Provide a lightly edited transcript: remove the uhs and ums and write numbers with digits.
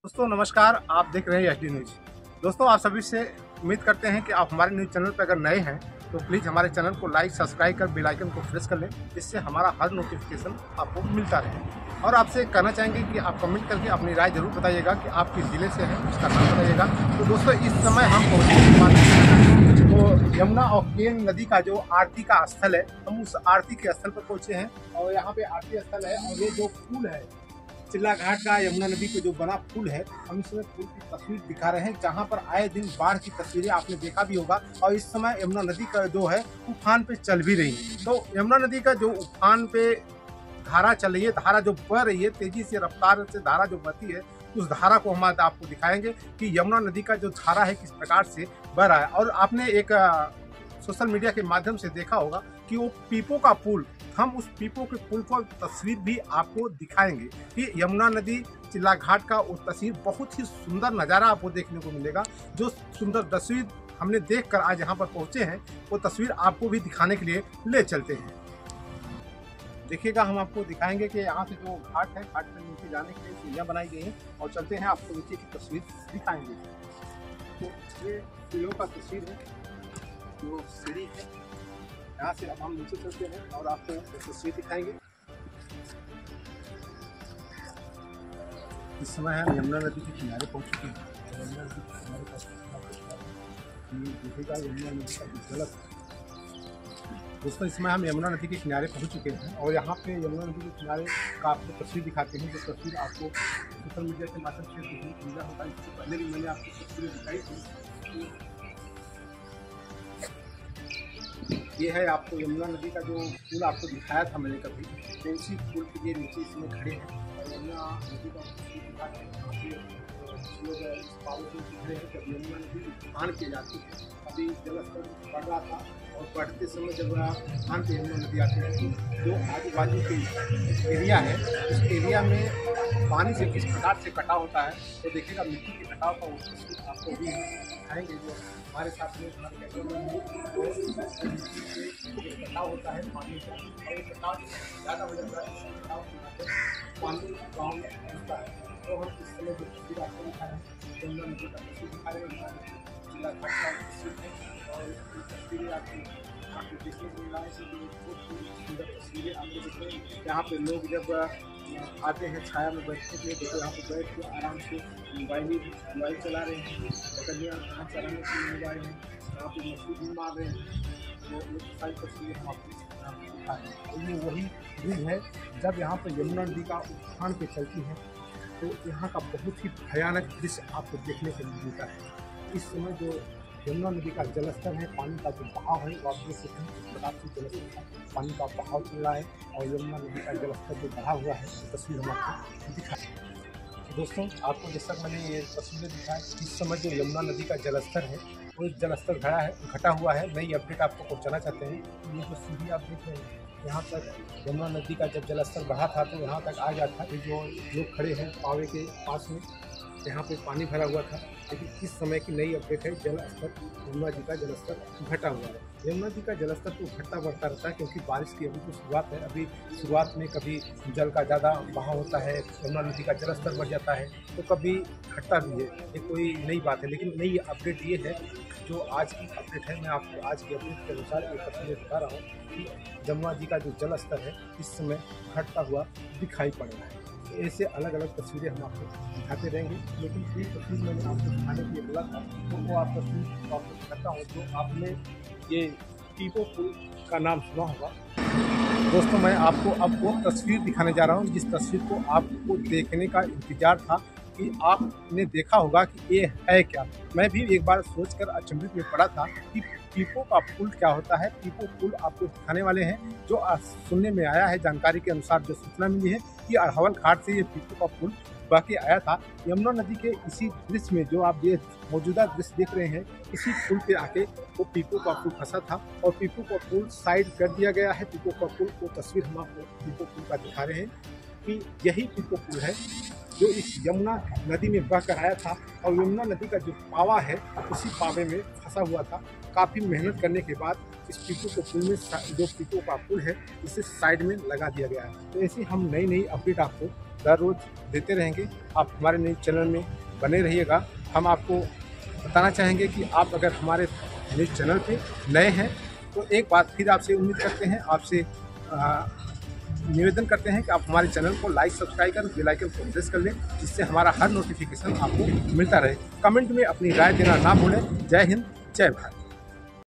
दोस्तों नमस्कार, आप देख रहे हैं एचडी न्यूज। दोस्तों आप सभी से उम्मीद करते हैं कि आप हमारे न्यूज चैनल पर अगर नए हैं तो प्लीज़ हमारे चैनल को लाइक सब्सक्राइब कर बेल आइकन को प्रेस कर लें, जिससे हमारा हर नोटिफिकेशन आपको मिलता रहे। और आपसे कहना चाहेंगे कि आप कमेंट करके अपनी राय जरूर बताइएगा कि आप किस जिले से हैं, उसका नाम बताइएगा। तो दोस्तों इस समय हम पहुँचे तो यमुना और केन नदी का जो आरती का स्थल है, हम उस आरती के स्थल पर पहुँचे हैं। और यहाँ पे आरती स्थल है और ये जो पुल है चिल्ला घाट का यमुना नदी पे जो बना पुल है, हम इसमें पुल की तस्वीर दिखा रहे हैं, जहां पर आए दिन बाढ़ की तस्वीरें आपने देखा भी होगा। और इस समय यमुना नदी का जो है उफान पे चल भी रही है। तो यमुना नदी का जो उफान पे धारा चल रही है, धारा जो बह रही है तेजी से, रफ्तार से धारा जो बहती है, उस धारा को हम आज आपको दिखाएंगे कि यमुना नदी का जो धारा है किस प्रकार से बह रहा है। और आपने एक सोशल मीडिया के माध्यम से देखा होगा कि वो पीपो का पुल, हम उस पीपो के पुल को तस्वीर भी आपको दिखाएंगे कि यमुना नदी चिल्ला घाट का वो तस्वीर बहुत ही सुंदर नज़ारा आपको देखने को मिलेगा। जो सुंदर तस्वीर हमने देखकर आज यहाँ पर पहुँचे हैं, वो तस्वीर आपको भी दिखाने के लिए ले चलते हैं। देखिएगा, हम आपको दिखाएंगे कि यहाँ से जो घाट है, घाट पे नीचे जाने के लिए सीढ़ियाँ बनाई गई हैं और चलते हैं, आपको नीचे की तस्वीर दिखाएंगे। तो ये सीढ़ियों का तस्वीर है, जो सीढ़ी है, यहाँ से अब हम नीचे चलते हैं और आपको तस्वीर दिखाएंगे। इस समय हम यमुना नदी के किनारे पहुँच चुके हैं। यमुना नदी के किनारे देखिएगा यमुना नदी का जल। दोस्तों इस समय हम यमुना नदी के किनारे पहुँच चुके हैं और यहाँ पे यमुना नदी के किनारे का आपको तस्वीर दिखाते हैं। जो तस्वीर आपको सोशल मीडिया के माध्यम से देखने को मिला होगा। इससे पहले भी मैंने आपको तस्वीरें दिखाई थी। ये है आपको यमुना नदी का जो पुल आपको दिखाया था मैंने कभी, तो उसी पुल के ये नीचे इसमें खड़े हैं और यमुना नदी का लोग इस पावर से खड़े हैं। जब यमुना नदी उफान पे जाती है, अभी जलस्तर बढ़ रहा था और बढ़ते समय जब उफान पे यमुना नदी आती है तो जो आजू बाजू के एरिया है, उस एरिया में पानी से किस प्रकार से कटा होता है, तो देखिएगा मिट्टी के कटाव का उसको आपको भी दिखाएंगे। जो हमारे साथ में हमारे कटाव होता है पानी का, और ये कटाव ज़्यादा हो जाता है, कटाव की वजह से पानी गाँव में घुसता है। तो हम इस समय जो तस्वीर आपको दिखा रहे हैं, यमुना नदी का तस्वीर दिखा रहे हैं, जिला घाट का तस्वीर है। और तस्वीरें आपको देखने को मिला है कि बहुत सुंदर तस्वीरें आपको दिख रही हैं। यहाँ पे लोग जब आते हैं छाया में बैठने के लिए, देखो यहाँ पे बैठ के आराम से मोबाइल चला रहे हैं, कन्या खाना चलाने के लिए मोबाइल है, यहाँ पे मछली भी मार रहे हैं। तो ये सारी तस्वीरें हम आपको दिखा रहे हैं। और ये वही ब्रिज है, जब यहाँ पर यमुना नदी का उफान पे चलती है तो यहाँ का बहुत ही भयानक दृश्य आपको देखने को मिलता है। इस समय जो यमुना नदी का जलस्तर है, पानी का जो बहाव है, वो आप देख सकते हैं किस प्रकार से जलस्तर पानी का बहाव चल रहा है और यमुना नदी का जलस्तर जो बढ़ा हुआ है, तो तस्वीर हम आपको दिखाएं। दोस्तों आपको जैसा मैंने ये तस्वीरें दिखाई, इस समय जो यमुना नदी का जलस्तर है वो जलस्तर घटा हुआ है। नई अपडेट आपको पहुँचाना चाहते हैं। ये जो सीढ़ी आप देख रहे हैं, यहाँ तक यमुना नदी का जब जलस्तर बढ़ा था तो यहाँ तक आ गया था। ये जो लोग खड़े हैं पावे के पास में, यहाँ पे पानी भरा हुआ था, लेकिन इस समय की नई अपडेट है, जलस्तर यमुना जी का जलस्तर घटा हुआ है। यमुना जी का जलस्तर तो घटता बढ़ता रहता है, क्योंकि बारिश की अभी तो शुरुआत है। अभी शुरुआत में कभी जल का ज़्यादा बहाव होता है, यमुना नदी का जलस्तर बढ़ जाता है, तो कभी घटता भी है। ये कोई नई बात है, लेकिन नई अपडेट ये है जो आज की अपडेट है। मैं आपको आज की अपडेट के अनुसार ये तस्वीरें दिखा रहा हूँ कि यमुना जी का जो जलस्तर है इस समय घटता हुआ दिखाई पड़ रहा है। ऐसे अलग अलग तस्वीरें हम आपको दिखाते रहेंगे, लेकिन एक तस्वीर मैंने आपको दिखाने के लिए बोला था, तो वो आप तस्वीर आपको दिखाता हूँ। तो आपने ये पीपो पुल का नाम सुना होगा। दोस्तों मैं आपको अब वो तस्वीर दिखाने जा रहा हूँ जिस तस्वीर को आपको देखने का इंतजार था कि आपने देखा होगा कि ये है क्या। मैं भी एक बार सोचकर अचंभित में पड़ा था कि पीपो का पुल क्या होता है। पीपो पुल आपको दिखाने वाले हैं। जो सुनने में आया है, जानकारी के अनुसार जो सूचना मिली है कि अरहवल घाट से ये पीपो का पुल बह के आया था। यमुना नदी के इसी दृश्य में जो आप ये मौजूदा दृश्य देख रहे हैं, इसी पुल पे आके वो पीपो का पुल फंसा था और पीपो का पुल साइड कर दिया गया है। पीपो का पुल को तस्वीर हम आपको पीपो पुल का दिखा रहे हैं कि यही पीपो पुल है जो इस यमुना नदी में बह कर आया था। और यमुना नदी का जो पावा है उसी पावे में फंसा हुआ था। काफ़ी मेहनत करने के बाद इस पीपो को पुल में, जो पीपो का पुल है, इसे साइड में लगा दिया गया है। तो ऐसे हम नई अपडेट आपको हर रोज़ देते रहेंगे। आप हमारे न्यूज़ चैनल में बने रहिएगा। हम आपको बताना चाहेंगे कि आप अगर हमारे न्यूज़ चैनल पे नए हैं तो एक बात फिर आपसे उम्मीद करते हैं, आपसे निवेदन करते हैं कि आप हमारे चैनल को लाइक सब्सक्राइब कर बेल आइकन को प्रेस कर लें, जिससे हमारा हर नोटिफिकेशन आपको मिलता रहे। कमेंट में अपनी राय देना ना भूलें। जय हिंद, जय भारत।